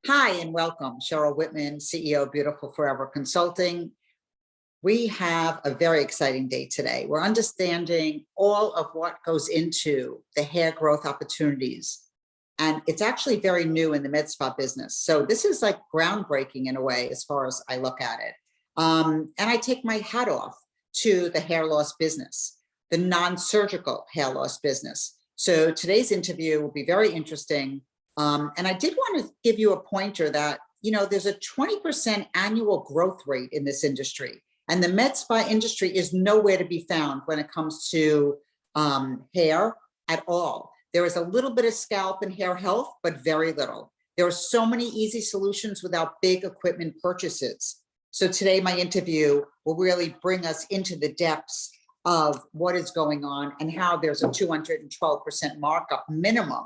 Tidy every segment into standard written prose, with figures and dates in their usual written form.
Hi and welcome, Cheryl Whitman, CEO of Beautiful Forever Consulting. We have a very exciting day today. We're understanding all of what goes into the hair growth opportunities. And it's actually very new in the med spa business. So this is like groundbreaking in a way, as far as I look at it. And I take my hat off to the hair loss business, the non-surgical hair loss business. So today's interview will be very interesting. And I did want to give you a pointer that, there's a 20% annual growth rate in this industry. And the med spa industry is nowhere to be found when it comes to hair at all. There is a little bit of scalp and hair health, but very little. There are so many easy solutions without big equipment purchases. So today, my interview will really bring us into the depths of what is going on and how there's a 212% markup minimum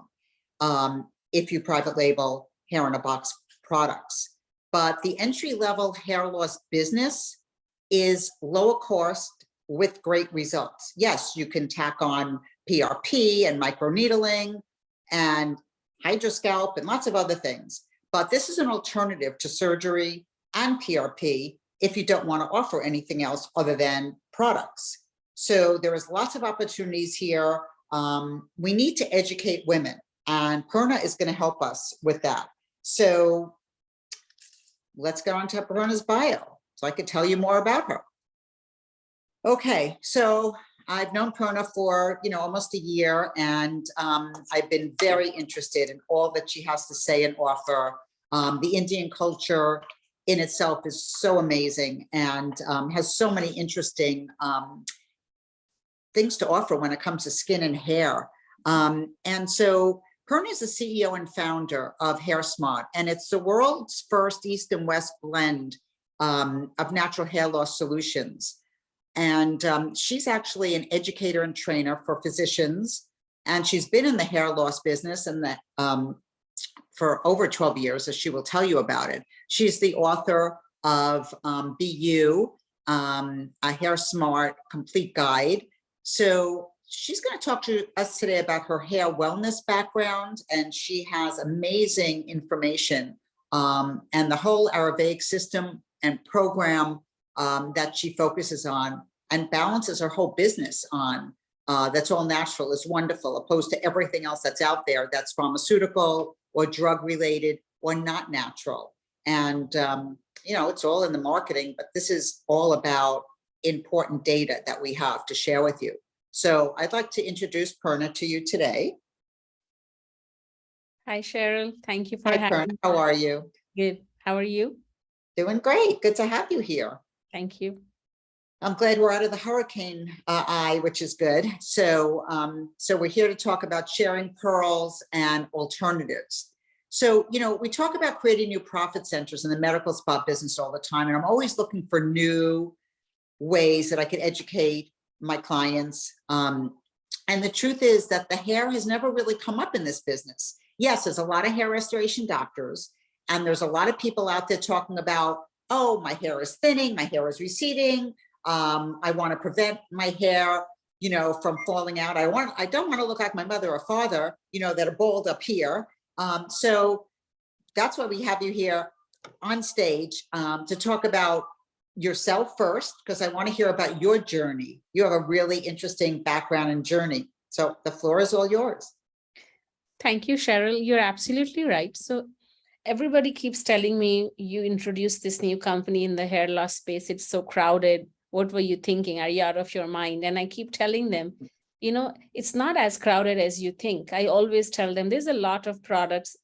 if you private label hair in a box products. But the entry-level hair loss business is lower cost with great results. Yes, you can tack on PRP and microneedling and hydroscalp and lots of other things. But this is an alternative to surgery and PRP if you don't want to offer anything else other than products. So there is lots of opportunities here. We need to educate women, and Prerna is going to help us with that. So let's go on to Prerna's bio so I could tell you more about her. Okay, so I've known Prerna for almost a year, and I've been very interested in all that she has to say and offer. The Indian culture in itself is so amazing and has so many interesting things to offer when it comes to skin and hair. And so Prerna is the CEO and founder of HairSmart, and it's the world's first East and West blend of natural hair loss solutions. And she's actually an educator and trainer for physicians, and she's been in the hair loss business and for over 12 years, as she will tell you about it. She's the author of BU, a HairSmart complete guide. So she's going to talk to us today about her hair wellness background, and she has amazing information and the whole Ayurvedic system and program that she focuses on and balances her whole business on. That's all natural, is wonderful, opposed to everything else that's out there that's pharmaceutical or drug related or not natural. And it's all in the marketing, but this is all about important data that we have to share with you. So I'd like to introduce Prerna to you today. Hi, Cheryl. Thank you for Hi, having Prerna. me. How are you? Good. How are you? Doing great. Good to have you here. Thank you. I'm glad we're out of the hurricane eye, which is good. So, so we're here to talk about sharing pearls and alternatives. So, we talk about creating new profit centers in the medical spa business all the time, and I'm always looking for new ways that I could educate my clients. And the truth is that the hair has never really come up in this business. Yes, there's a lot of hair restoration doctors, and there's a lot of people out there talking about, oh, my hair is thinning, my hair is receding. I want to prevent my hair, from falling out. I don't want to look like my mother or father, that are bald up here. So that's why we have you here on stage to talk about yourself first, because I want to hear about your journey. You have a really interesting background and journey. So the floor is all yours. Thank you, Cheryl. You're absolutely right. So everybody keeps telling me, you introduced this new company in the hair loss space. It's so crowded. What were you thinking? Are you out of your mind? And I keep telling them, it's not as crowded as you think. I always tell them there's a lot of products.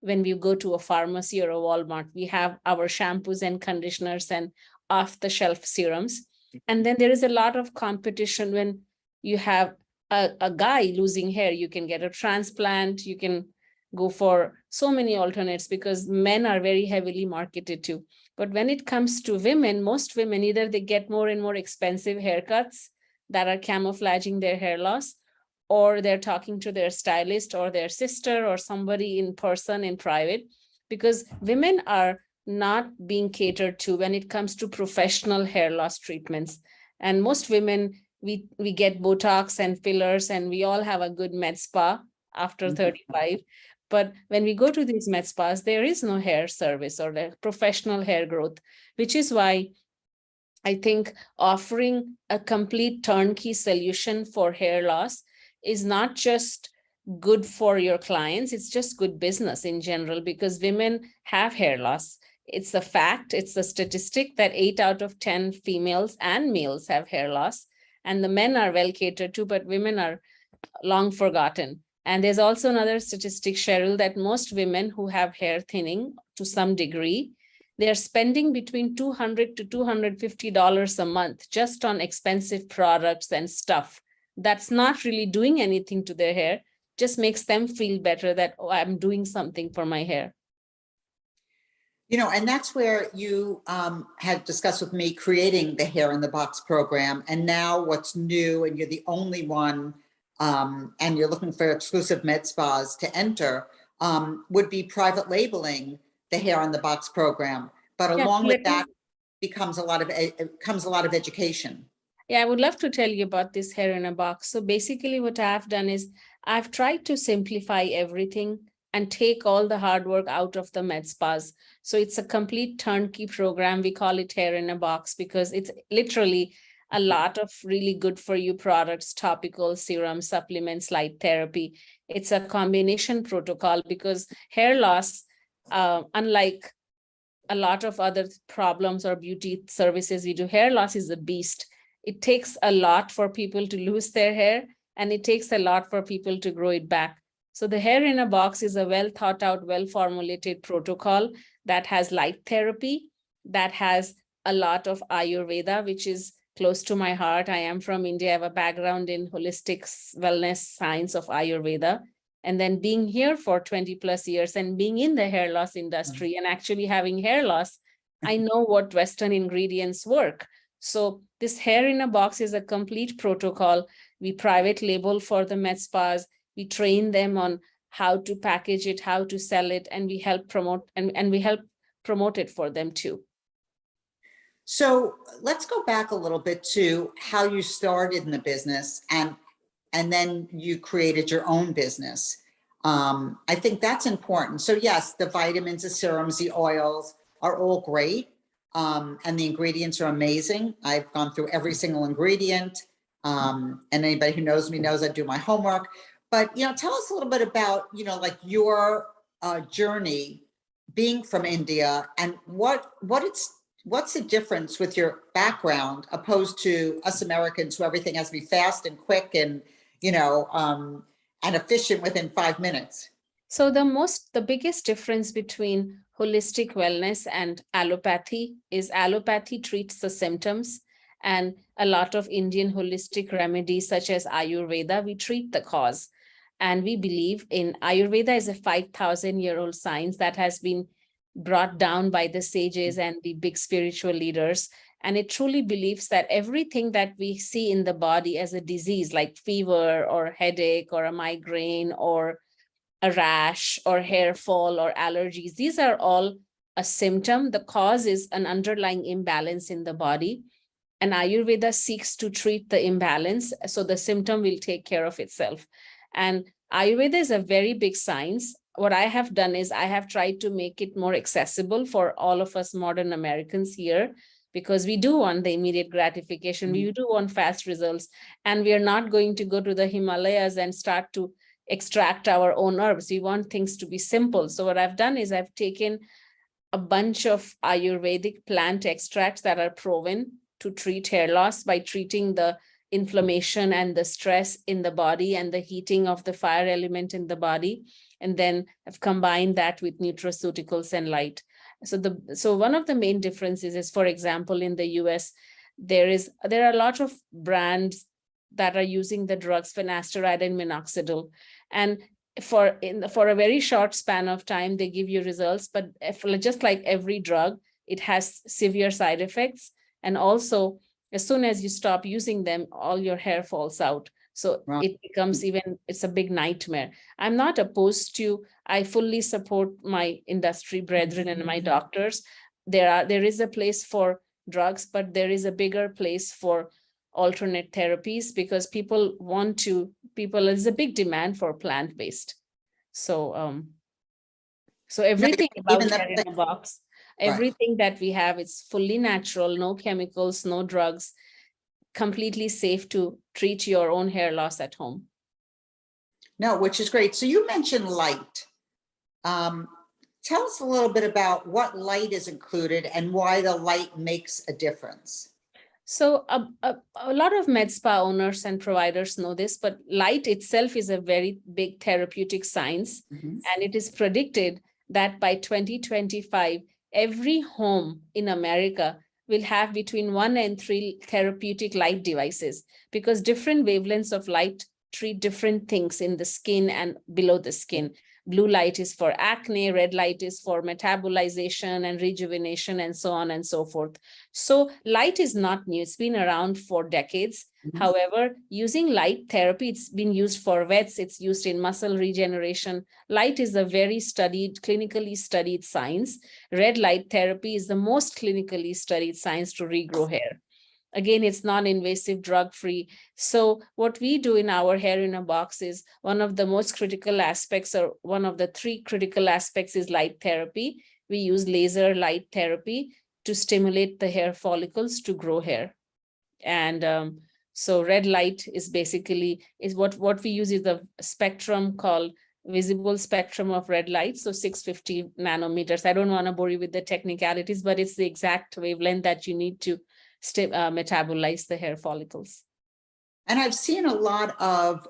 When we go to a pharmacy or a Walmart, we have our shampoos and conditioners and off-the-shelf serums. And then there is a lot of competition when you have a guy losing hair. You can get a transplant. You can go for so many alternates because men are very heavily marketed to. But when it comes to women, most women, either they get more and more expensive haircuts that are camouflaging their hair loss, or they're talking to their stylist or their sister or somebody in person in private, because women are not being catered to when it comes to professional hair loss treatments. And most women, we get Botox and fillers, and we all have a good med spa after 35. But when we go to these med spas, there is no hair service or the professional hair growth, which is why I think offering a complete turnkey solution for hair loss is not just good for your clients, it's just good business in general, because women have hair loss. It's a fact, it's a statistic that 8 out of 10 females and males have hair loss, and the men are well catered to, but women are long forgotten. And there's also another statistic, Cheryl, that most women who have hair thinning to some degree, they're spending between $200 to $250 a month just on expensive products and stuff. That's not really doing anything to their hair, just makes them feel better that, oh, I'm doing something for my hair. You know, and that's where you had discussed with me creating the Hair in the Box program. And now what's new, and you're the only one, and you're looking for exclusive med spas to enter, would be private labeling the Hair in the Box program. But along with that comes a lot of education. Yeah, I would love to tell you about this Hair in a Box. So basically what I've done is I've tried to simplify everything and take all the hard work out of the med spas. So it's a complete turnkey program. We call it Hair in a Box because it's literally a lot of really good for you products, topical, serum, supplements, light therapy. It's a combination protocol because hair loss, unlike a lot of other problems or beauty services we do, hair loss is a beast. It takes a lot for people to lose their hair, and it takes a lot for people to grow it back. So the Hair in a Box is a well thought out, well formulated protocol that has light therapy, that has a lot of Ayurveda, which is close to my heart. I am from India. I have a background in holistic wellness science of Ayurveda. And then being here for 20 plus years and being in the hair loss industry and actually having hair loss, I know what Western ingredients work. So this Hair in a Box is a complete protocol. We private label for the med spas. We train them on how to package it, how to sell it, and we help promote and we help promote it for them too. So let's go back a little bit to how you started in the business and then you created your own business. I think that's important. So yes, the vitamins, the serums, the oils are all great. And the ingredients are amazing. I've gone through every single ingredient. And anybody who knows me knows I do my homework. But, you know, tell us a little bit about, you know, like your journey being from India and what's the difference with your background opposed to us Americans who everything has to be fast and quick and, you know, and efficient within 5 minutes. So the biggest difference between holistic wellness and allopathy is allopathy treats the symptoms, and a lot of Indian holistic remedies such as Ayurveda, we treat the cause. And we believe in Ayurveda is a 5,000-year-old science that has been brought down by the sages and the big spiritual leaders. And it truly believes that everything that we see in the body as a disease, like fever or headache or a migraine or a rash or hair fall or allergies, these are all a symptom. The cause is an underlying imbalance in the body. And Ayurveda seeks to treat the imbalance, so the symptom will take care of itself. And Ayurveda is a very big science. What I have done is I have tried to make it more accessible for all of us modern Americans here, because we do want the immediate gratification. We do want fast results, and we are not going to go to the Himalayas and start to extract our own herbs. We want things to be simple. So what I've done is I've taken a bunch of Ayurvedic plant extracts that are proven to treat hair loss by treating the inflammation and the stress in the body and the heating of the fire element in the body. And then I've combined that with nutraceuticals and light. So one of the main differences is, for example, in the US, there are a lot of brands that are using the drugs finasteride and minoxidil. And for a very short span of time, they give you results, but just like every drug, it has severe side effects. And also, as soon as you stop using them, all your hair falls out. So it becomes it's a big nightmare. I'm not opposed to, I fully support my industry brethren and my doctors. There is a place for drugs, but there is a bigger place for alternate therapies, because there's a big demand for plant-based. So So everything about even hair in a box, right. everything that we have, it's fully natural, no chemicals, no drugs, completely safe to treat your own hair loss at home. No, which is great. So you mentioned light. Tell us a little bit about what light is included and why the light makes a difference. So a lot of med spa owners and providers know this, but light itself is a very big therapeutic science. Mhm. And it is predicted that by 2025, every home in America will have between 1 and 3 therapeutic light devices, because different wavelengths of light treat different things in the skin and below the skin. Blue light is for acne, red light is for metabolization and rejuvenation, and so on and so forth. So light is not new. It's been around for decades. Mhm. However, using light therapy, it's been used for vets, it's used in muscle regeneration. Light is a very studied, clinically studied science. Red light therapy is the most clinically studied science to regrow hair. Again, it's non-invasive, drug-free. So what we do in our hair in a box is one of the most critical aspects, or one of the 3 critical aspects, is light therapy. We use laser light therapy to stimulate the hair follicles to grow hair. And so red light is basically what we use is the spectrum called visible spectrum of red light. So 650 nanometers. I don't want to bore you with the technicalities, but it's the exact wavelength that you need to metabolize the hair follicles. And I've seen a lot of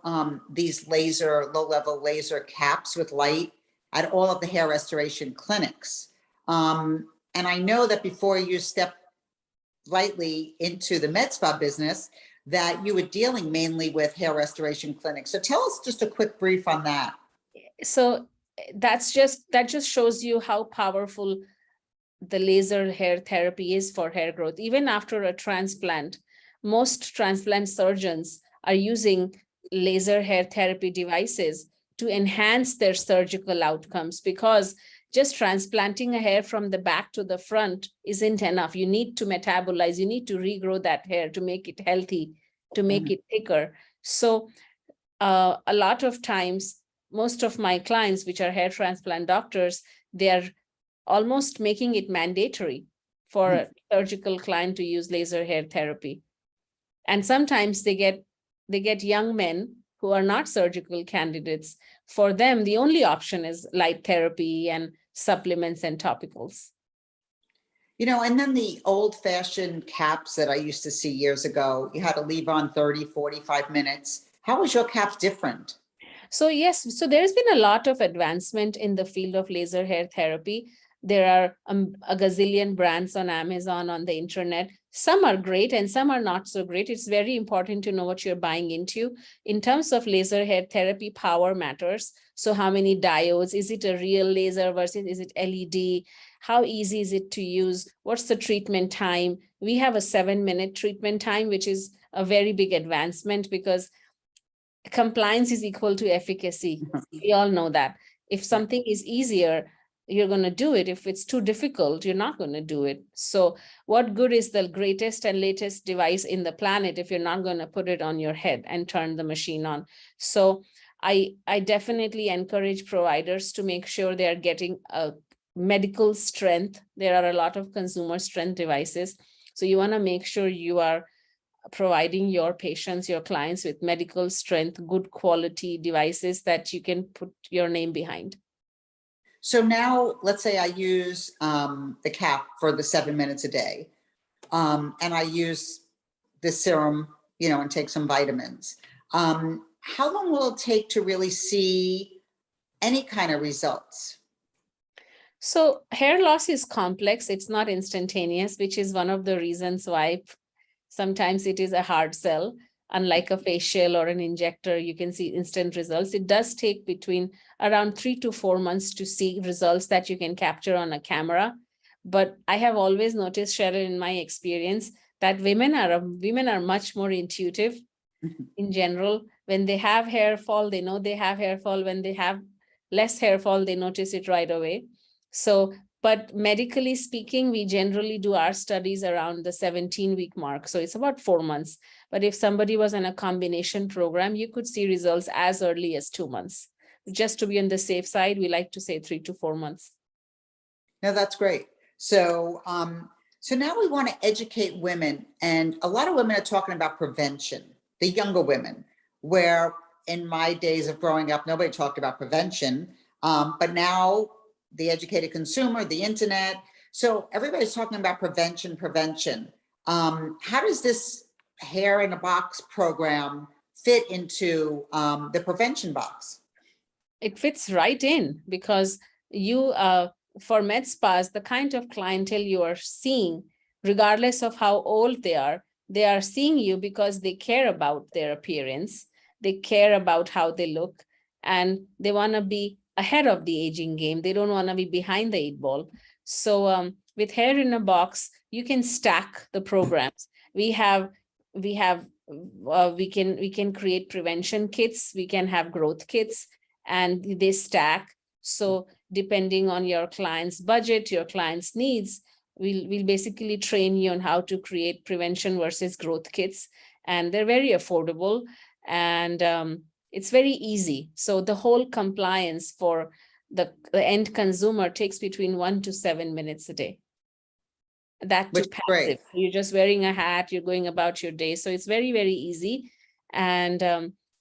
these low-level laser caps with light at all of the hair restoration clinics. And I know that before you step lightly into the med spa business, that you were dealing mainly with hair restoration clinics. So tell us just a quick brief on that. So that just shows you how powerful the laser hair therapy is for hair growth. Even after a transplant, most transplant surgeons are using laser hair therapy devices to enhance their surgical outcomes, because just transplanting a hair from the back to the front isn't enough. You need to metabolize, you need to regrow that hair to make it healthy, to make it thicker. So a lot of times, most of my clients, which are hair transplant doctors, they are almost making it mandatory for a surgical client to use laser hair therapy. And sometimes they get young men who are not surgical candidates. For them, the only option is light therapy and supplements and topicals. You know, and then the old-fashioned caps that I used to see years ago, you had to leave on 30, 45 minutes. How was your caps different? So yes, so there's been a lot of advancement in the field of laser hair therapy. There are a gazillion brands on Amazon, on the internet. Some are great and some are not so great. It's very important to know what you're buying into. In terms of laser hair therapy, power matters. So how many diodes? Is it a real laser versus is it LED? How easy is it to use? What's the treatment time? We have a 7-minute treatment time, which is a very big advancement, because compliance is equal to efficacy. We all know that. If something is easier, you're going to do it. If it's too difficult, you're not going to do it. So what good is the greatest and latest device in the planet if you're not going to put it on your head and turn the machine on? So I definitely encourage providers to make sure they are getting a medical strength. There are a lot of consumer strength devices. So you want to make sure you are providing your patients, your clients, with medical strength, good quality devices that you can put your name behind. So now let's say I use the cap for the 7 minutes a day, and I use the serum, you know, and take some vitamins. How long will it take to really see any kind of results? So hair loss is complex. It's not instantaneous, which is one of the reasons why sometimes it is a hard sell. Unlike a facial or an injector, you can see instant results. It does take between around 3 to 4 months to see results that you can capture on a camera. But I have always noticed, Cheryl, in my experience, that women are much more intuitive in general. When they have hair fall, they know they have hair fall. When they have less hair fall, they notice it right away. So, but medically speaking, we generally do our studies around the 17-week mark. So it's about 4 months. But if somebody was in a combination program, you could see results as early as 2 months. just to be on the safe side, we like to say 3 to 4 months. No, that's great. So, so now we want to educate women, and a lot of women are talking about prevention, the younger women, where in my days of growing up, nobody talked about prevention, but now the educated consumer, the internet, so everybody's talking about prevention. How does this Hair in a Box program fit into the prevention box? It fits right in, because you, for med spas, the kind of clientele you are seeing, regardless of how old they are seeing you because they care about their appearance, they care about how they look, and they want to be ahead of the aging game. They don't want to be behind the 8 ball. So with Hair in a Box, you can stack the programs. We can create prevention kits, we can have growth kits, and they stack. So depending on your client's budget, your client's needs, we'll basically train you on how to create prevention versus growth kits. And they're very affordable, and it's very easy. So the whole compliance for the end consumer takes between 1 to 7 minutes a day. That too passive. You're just wearing a hat, you're going about your day. So it's very, very easy. And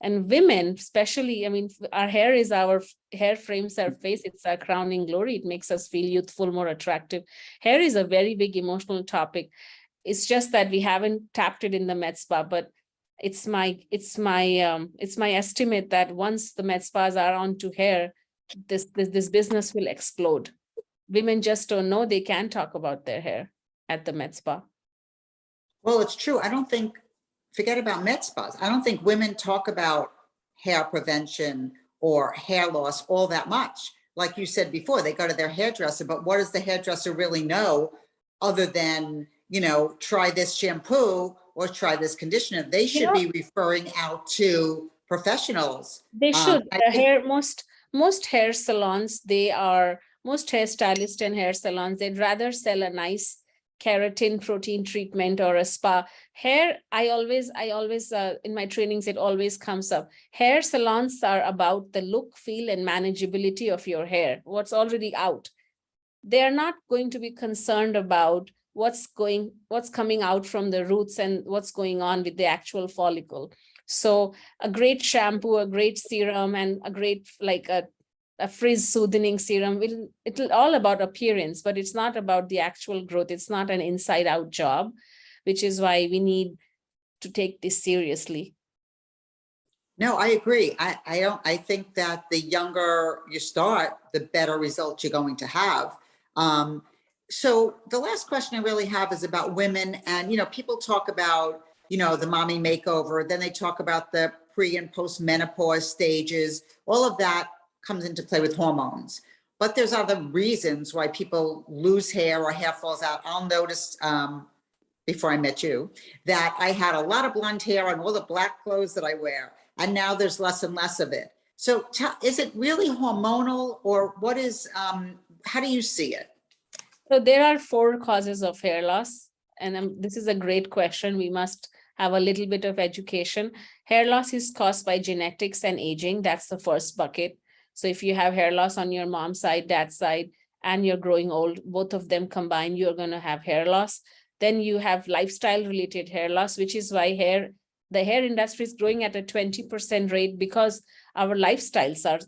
women, especially, I mean, our hair is our hair frames our face. It's our crowning glory. It makes us feel youthful, more attractive. Hair is a very big emotional topic. It's just that we haven't tapped it in the med spa, but it's my estimate that once the med spas are onto hair, this business will explode. Women just don't know they can talk about their hair at the med spa. Well, it's true. I don't think, forget about med spas, I don't think women talk about hair prevention or hair loss all that much. Like you said before, they go to their hairdresser, but what does the hairdresser really know other than, you know, try this shampoo or try this conditioner? They should be referring out to professionals. They should. Most hair salons, most hairstylists and hair salons, they'd rather sell a nice keratin protein treatment or a spa. Hair, I always in my trainings, it always comes up. Hair salons are about the look, feel, and manageability of your hair, what's already out. They are not going to be concerned about what's coming out from the roots and what's going on with the actual follicle. So a great shampoo, a great serum, and a great, like a frizz soothing serum, it'll all about appearance, but it's not about the actual growth. It's not an inside out job, which is why we need to take this seriously. No, I agree. I think that the younger you start, the better results you're going to have. So the last question I really have is about women. And, you know, people talk about, you know, the mommy makeover, then they talk about the pre and post menopause stages. All of that comes into play with hormones. But there's other reasons why people lose hair or hair falls out. I'll notice before I met you that I had a lot of blonde hair on all the black clothes that I wear, and now there's less and less of it. So is it really hormonal, or what is, how do you see it? So there are 4 causes of hair loss, and this is a great question. We must have a little bit of education. Hair loss is caused by genetics and aging. That's the first bucket. So if you have hair loss on your mom's side, dad's side, and you're growing old, both of them combined, you're going to have hair loss. Then you have lifestyle related hair loss, which is why the hair industry is growing at a 20% rate, because our lifestyles are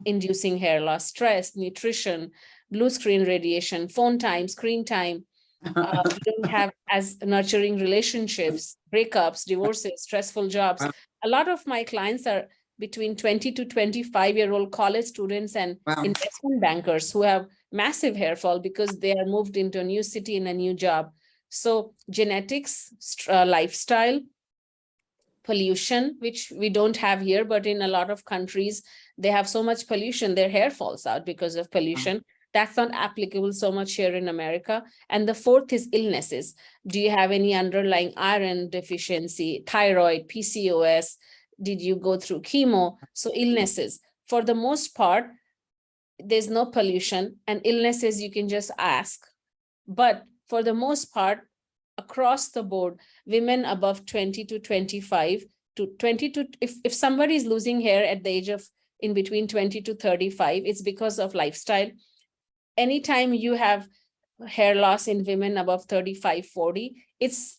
inducing hair loss: stress, nutrition, blue screen radiation, phone time, screen time. We don't have as nurturing relationships, breakups, divorces, stressful jobs. A lot of my clients are between 20 to 25-year-old college students and investment bankers who have massive hair fall because they are moved into a new city in a new job. So genetics, lifestyle, pollution, which we don't have here, but in a lot of countries, they have so much pollution, their hair falls out because of pollution. That's not applicable so much here in America. And the 4th is illnesses. Do you have any underlying iron deficiency, thyroid, PCOS? Did you go through chemo? So illnesses. For the most part, there's no pollution, and illnesses you can just ask. But for the most part, across the board, women above 20 to 25 to 20 to, if somebody is losing hair at the age of in between 20 to 35, it's because of lifestyle. Anytime you have hair loss in women above 35, 40, it's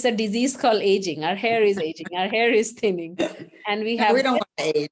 a disease called aging. Our hair is aging, our hair is thinning. And we have We don't want to age.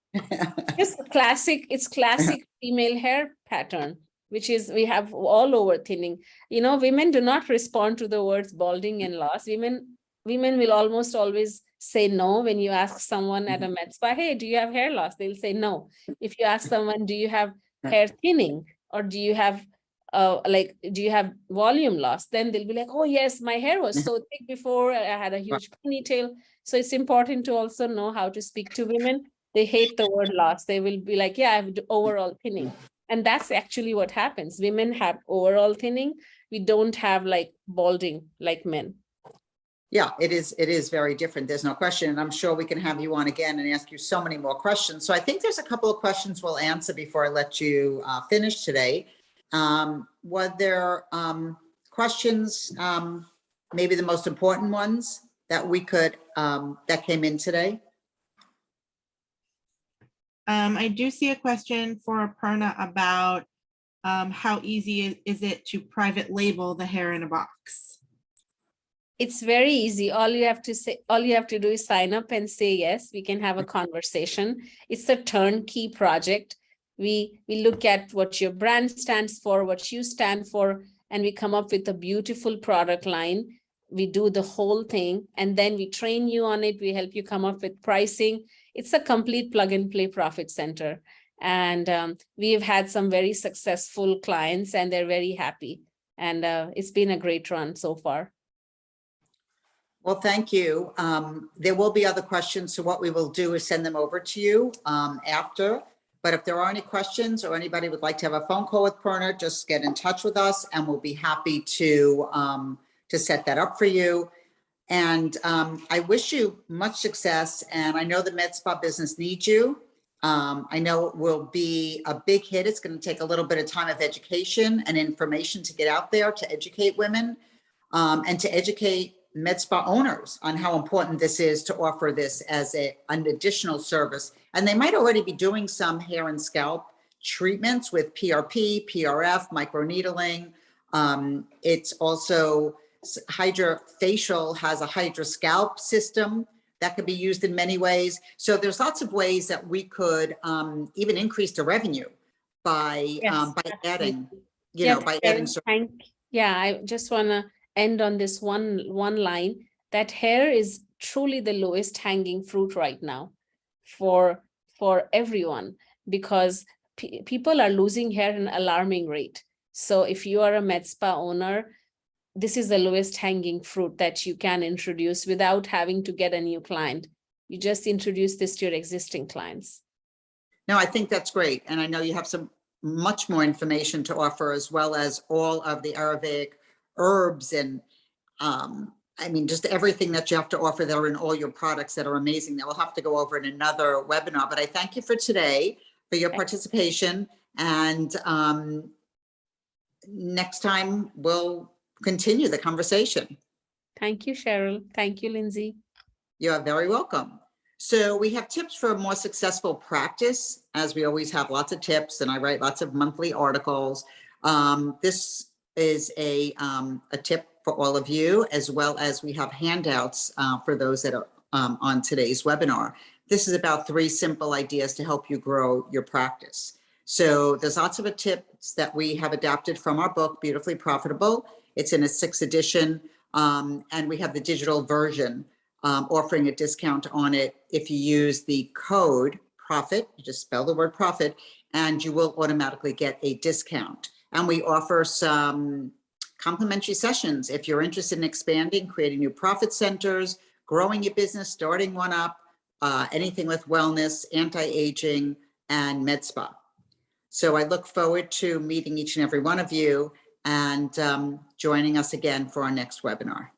it's classic female hair pattern, which is we have all over thinning. You know, women do not respond to the words balding and loss. Women will almost always say no when you ask someone at a med spa, hey, do you have hair loss? They'll say no. If you ask someone, do you have hair thinning, or do you have do you have volume loss? Then they'll be like, oh yes, my hair was so thick before, I had a huge ponytail. So it's important to also know how to speak to women. They hate the word loss. They will be like, yeah, I have overall thinning. And that's actually what happens. Women have overall thinning. We don't have like balding like men. Yeah, it is very different. There's no question. And I'm sure we can have you on again and ask you so many more questions. So I think there's a couple of questions we'll answer before I let you finish today. Were there questions, maybe the most important ones that we could, that came in today? I do see a question for Prerna about how easy is it to private label the hair in a box? It's very easy. All you have to do is sign up and say yes. We can have a conversation. It's a turnkey project. We look at what your brand stands for, what you stand for, and we come up with a beautiful product line. We do the whole thing, and then we train you on it. We help you come up with pricing. It's a complete plug and play profit center. And we've had some very successful clients, and they're very happy. And it's been a great run so far. Well, thank you. There will be other questions. So what we will do is send them over to you after. But if there are any questions or anybody would like to have a phone call with Prerna, just get in touch with us and we'll be happy to set that up for you. And I wish you much success. And I know the med spa business needs you. I know it will be a big hit. It's going to take a little bit of time of education and information to get out there to educate women and to educate med spa owners on how important this is to offer this as an additional service. And they might already be doing some hair and scalp treatments with PRP, PRF, microneedling. It's also HydraFacial has a HydraScalp system that could be used in many ways. So there's lots of ways that we could even increase the revenue by adding, by adding. Yeah, I just want to end on this one line, that hair is truly the lowest hanging fruit right now for everyone, because people are losing hair at an alarming rate. So if you are a med spa owner, this is the lowest hanging fruit that you can introduce without having to get a new client. You just introduce this to your existing clients. No, I think that's great. And I know you have some much more information to offer, as well as all of the Ayurvedic herbs and I mean, just everything that you have to offer there in all your products that are amazing that we'll have to go over in another webinar. But I thank you for today, for your participation. And next time we'll continue the conversation. Thank you, Cheryl. Thank you, Lindsay. You're very welcome. So we have tips for a more successful practice, as we always have lots of tips, and I write lots of monthly articles. This is a tip for all of you, as well as we have handouts for those that are on today's webinar. This is about 3 simple ideas to help you grow your practice. So there's lots of tips that we have adapted from our book, Beautifully Profitable. It's in a 6th edition, and we have the digital version offering a discount on it if you use the code PROFIT. You just spell the word profit, and you will automatically get a discount. And we offer some complimentary sessions if you're interested in expanding, creating new profit centers, growing your business, starting one up, anything with wellness, anti-aging, and med spa. So I look forward to meeting each and every one of you and joining us again for our next webinar.